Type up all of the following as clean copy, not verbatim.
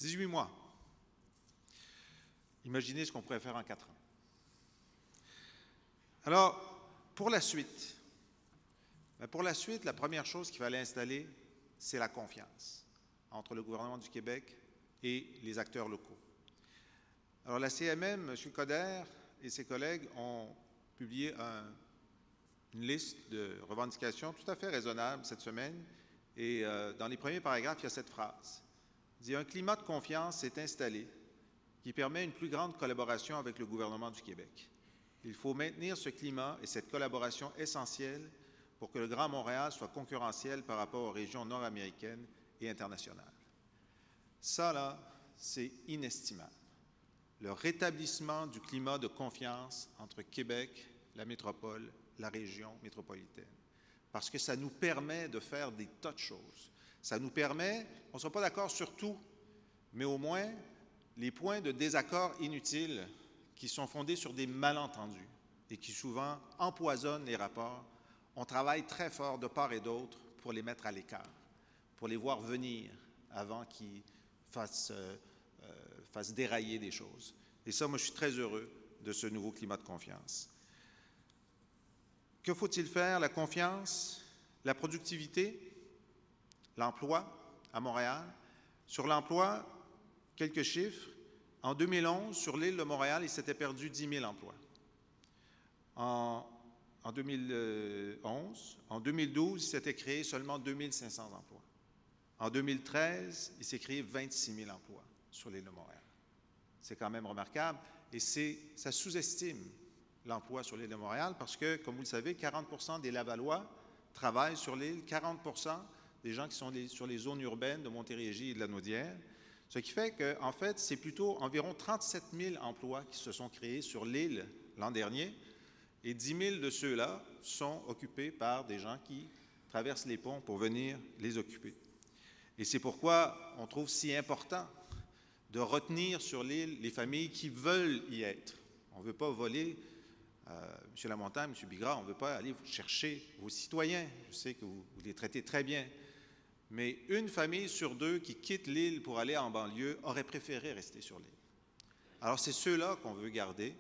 18 mois. Imaginez ce qu'on pourrait faire en 4 ans. Alors, pour la suite, la première chose qu'il fallait installer, c'est la confiance entre le gouvernement du Québec et les acteurs locaux. Alors, la CMM, M. Coderre et ses collègues ont publié une liste de revendications tout à fait raisonnables cette semaine. Et dans les premiers paragraphes, il y a cette phrase. Il dit « Un climat de confiance s'est installé qui permet une plus grande collaboration avec le gouvernement du Québec. Il faut maintenir ce climat et cette collaboration essentielle pour que le Grand Montréal soit concurrentiel par rapport aux régions nord-américaines et internationales. » Ça, là, c'est inestimable. Le rétablissement du climat de confiance entre Québec, la métropole, la région métropolitaine. Parce que ça nous permet de faire des tas de choses. Ça nous permet, on ne sera pas d'accord sur tout, mais au moins, les points de désaccord inutiles qui sont fondés sur des malentendus et qui souvent empoisonnent les rapports, on travaille très fort de part et d'autre pour les mettre à l'écart, pour les voir venir avant qu'ils fassent dérailler des choses. Et ça, moi, je suis très heureux de ce nouveau climat de confiance. Que faut-il faire? La confiance, la productivité, l'emploi à Montréal. Sur l'emploi, quelques chiffres. En 2011, sur l'île de Montréal, il s'était perdu 10 000 emplois. En 2011, en 2012, il s'était créé seulement 2 500 emplois. En 2013, il s'est créé 26 000 emplois sur l'île de Montréal. C'est quand même remarquable et ça sous-estime l'emploi sur l'île de Montréal parce que, comme vous le savez, 40 des Lavallois travaillent sur l'île, 40 des gens qui sont sur les zones urbaines de Montérégie et de la Naudière, ce qui fait qu'en fait, c'est plutôt environ 37 000 emplois qui se sont créés sur l'île l'an dernier et 10 000 de ceux-là sont occupés par des gens qui traversent les ponts pour venir les occuper. Et c'est pourquoi on trouve si important de retenir sur l'île les familles qui veulent y être. On ne veut pas voler, M. Lamontagne, M. Bigrard, on ne veut pas aller chercher vos citoyens. Je sais que vous les traitez très bien. Mais une famille sur deux qui quitte l'île pour aller en banlieue aurait préféré rester sur l'île. Alors, c'est ceux-là qu'on veut garder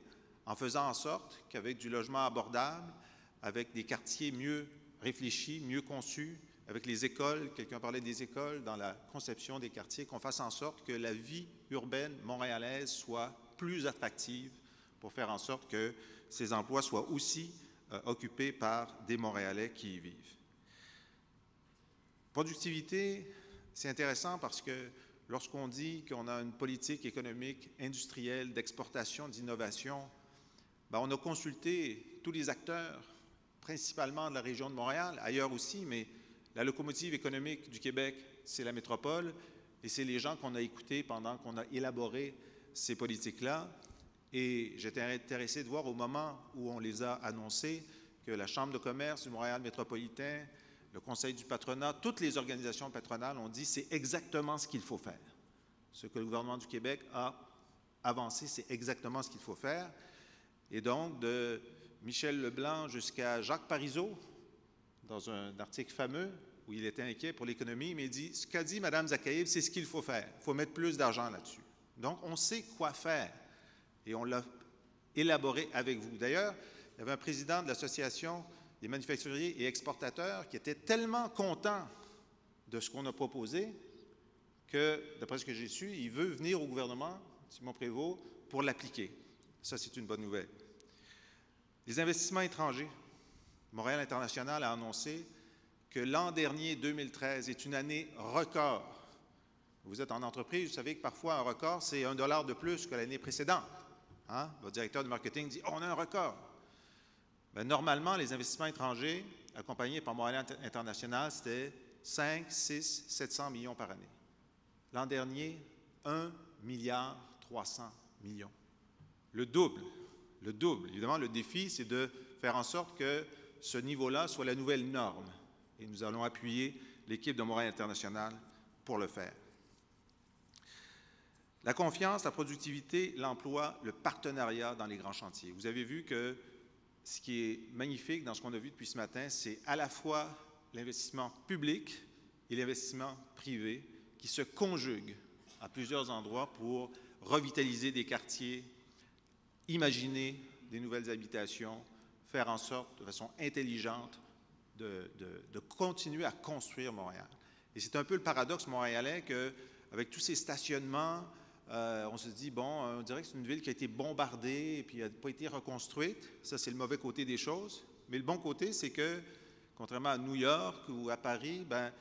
en faisant en sorte qu'avec du logement abordable, avec des quartiers mieux réfléchis, mieux conçus, avec les écoles, quelqu'un parlait des écoles, dans la conception des quartiers, qu'on fasse en sorte que la vie urbaine montréalaise soit plus attractive pour faire en sorte que ces emplois soient aussi occupés par des Montréalais qui y vivent. Productivité, c'est intéressant parce que lorsqu'on dit qu'on a une politique économique, industrielle, d'exportation, d'innovation, on a consulté tous les acteurs, principalement de la région de Montréal, ailleurs aussi, mais la locomotive économique du Québec, c'est la métropole, et c'est les gens qu'on a écoutés pendant qu'on a élaboré ces politiques-là. Et j'étais intéressé de voir au moment où on les a annoncés que la Chambre de commerce du Montréal métropolitain, le Conseil du patronat, toutes les organisations patronales ont dit c'est exactement ce qu'il faut faire. Ce que le gouvernement du Québec a avancé, c'est exactement ce qu'il faut faire. Et donc, de Michel Leblanc jusqu'à Jacques Parizeau, dans un article fameux où il était inquiet pour l'économie, mais il dit « Ce qu'a dit Mme Zakaïb, c'est ce qu'il faut faire. Il faut mettre plus d'argent là-dessus. » Donc, on sait quoi faire et on l'a élaboré avec vous. D'ailleurs, il y avait un président de l'Association des manufacturiers et exportateurs qui était tellement content de ce qu'on a proposé que, d'après ce que j'ai su, il veut venir au gouvernement, Simon Prévost, pour l'appliquer. Ça, c'est une bonne nouvelle. Les investissements étrangers. Montréal International a annoncé que l'an dernier, 2013, est une année record. Vous êtes en entreprise, vous savez que parfois un record, c'est $1 de plus que l'année précédente. Hein? Votre directeur de marketing dit « On a un record ». Normalement, les investissements étrangers accompagnés par Montréal International, c'était 5, 6, 700 millions par année. L'an dernier, 1,3 milliard. Le double. Le double. Évidemment, le défi, c'est de faire en sorte que ce niveau-là soit la nouvelle norme. Et nous allons appuyer l'équipe de Montréal International pour le faire. La confiance, la productivité, l'emploi, le partenariat dans les grands chantiers. Vous avez vu que ce qui est magnifique dans ce qu'on a vu depuis ce matin, c'est à la fois l'investissement public et l'investissement privé qui se conjuguent à plusieurs endroits pour revitaliser des quartiers, imaginer des nouvelles habitations, faire en sorte, de façon intelligente, de continuer à construire Montréal. Et c'est un peu le paradoxe montréalais qu'avec tous ces stationnements, on se dit, bon, on dirait que c'est une ville qui a été bombardée et puis n'a pas été reconstruite. Ça, c'est le mauvais côté des choses. Mais le bon côté, c'est que, contrairement à New York ou à Paris, ben,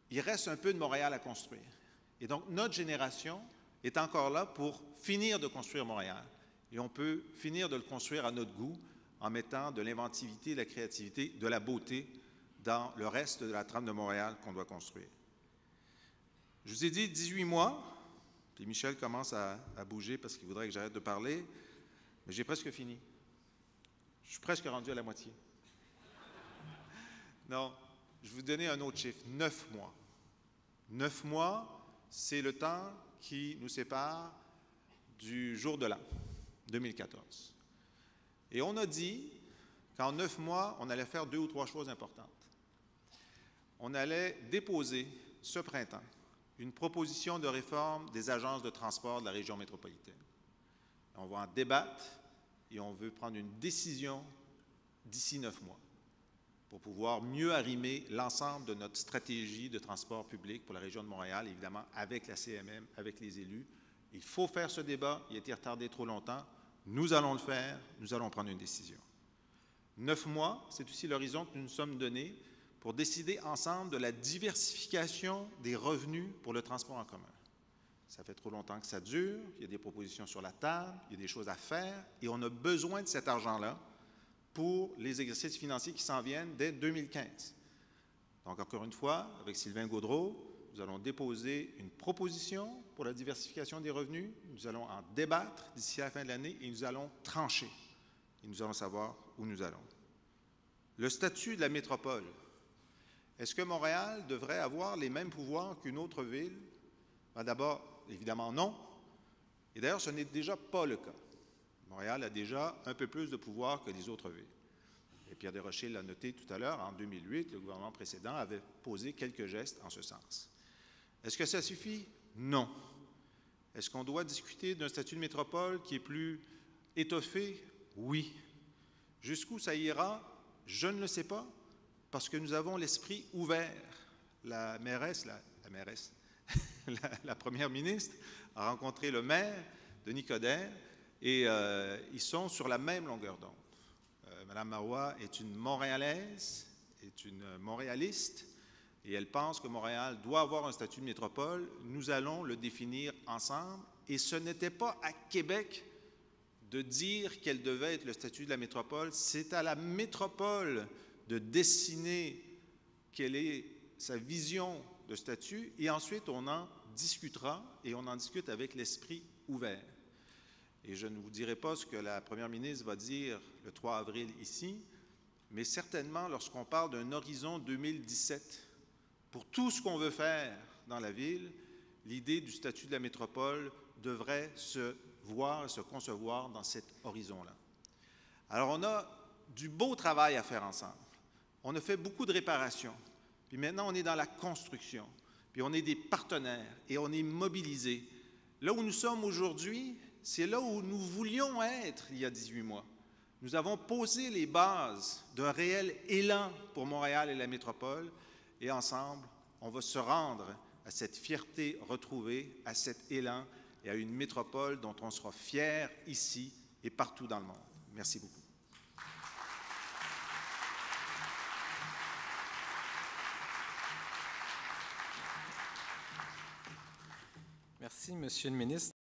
il reste un peu de Montréal à construire. Et donc, notre génération est encore là pour finir de construire Montréal. Et on peut finir de le construire à notre goût en mettant de l'inventivité, de la créativité, de la beauté dans le reste de la trame de Montréal qu'on doit construire. Je vous ai dit 18 mois, puis Michel commence à bouger parce qu'il voudrait que j'arrête de parler, mais j'ai presque fini. Je suis presque rendu à la moitié. Non, je vais vous donner un autre chiffre, 9 mois. 9 mois, c'est le temps qui nous sépare du jour de l'an, 2014. Et on a dit qu'en 9 mois, on allait faire 2 ou 3 choses importantes. On allait déposer ce printemps une proposition de réforme des agences de transport de la région métropolitaine. On va en débattre et on veut prendre une décision d'ici 9 mois pour pouvoir mieux arrimer l'ensemble de notre stratégie de transport public pour la région de Montréal, évidemment avec la CMM, avec les élus. Il faut faire ce débat, il a été retardé trop longtemps. Nous allons le faire, nous allons prendre une décision. 9 mois, c'est aussi l'horizon que nous nous sommes donné pour décider ensemble de la diversification des revenus pour le transport en commun. Ça fait trop longtemps que ça dure, il y a des propositions sur la table, il y a des choses à faire, et on a besoin de cet argent-là pour les exercices financiers qui s'en viennent dès 2015. Donc, encore une fois, avec Sylvain Gaudreault, nous allons déposer une proposition pour la diversification des revenus, nous allons en débattre d'ici à la fin de l'année et nous allons trancher. Et nous allons savoir où nous allons. Le statut de la métropole. Est-ce que Montréal devrait avoir les mêmes pouvoirs qu'une autre ville? Ben d'abord, évidemment non. Et d'ailleurs, ce n'est déjà pas le cas. Montréal a déjà un peu plus de pouvoir que les autres villes. Et Pierre Desrochers l'a noté tout à l'heure, en 2008, le gouvernement précédent avait posé quelques gestes en ce sens. Est-ce que ça suffit? Non. Est-ce qu'on doit discuter d'un statut de métropole qui est plus étoffé? Oui. Jusqu'où ça ira? Je ne le sais pas, parce que nous avons l'esprit ouvert. La mairesse, la première ministre a rencontré le maire, Denis Coderre, et ils sont sur la même longueur d'onde. Mme Marois est une Montréalaise, est une Montréaliste, et elle pense que Montréal doit avoir un statut de métropole. Nous allons le définir ensemble, et ce n'était pas à Québec de dire quel devait être le statut de la métropole, c'est à la métropole de dessiner quelle est sa vision de statut, et ensuite on en discutera, et on en discute avec l'esprit ouvert. Et je ne vous dirai pas ce que la première ministre va dire le 3 avril ici, mais certainement lorsqu'on parle d'un horizon 2017, pour tout ce qu'on veut faire dans la ville, l'idée du statut de la métropole devrait se voir et se concevoir dans cet horizon-là. Alors, on a du beau travail à faire ensemble. On a fait beaucoup de réparations. Puis maintenant, on est dans la construction. Puis on est des partenaires et on est mobilisés. Là où nous sommes aujourd'hui, c'est là où nous voulions être il y a 18 mois. Nous avons posé les bases d'un réel élan pour Montréal et la métropole. Et ensemble, on va se rendre à cette fierté retrouvée, à cet élan et à une métropole dont on sera fier ici et partout dans le monde. Merci beaucoup. Merci, Monsieur le ministre.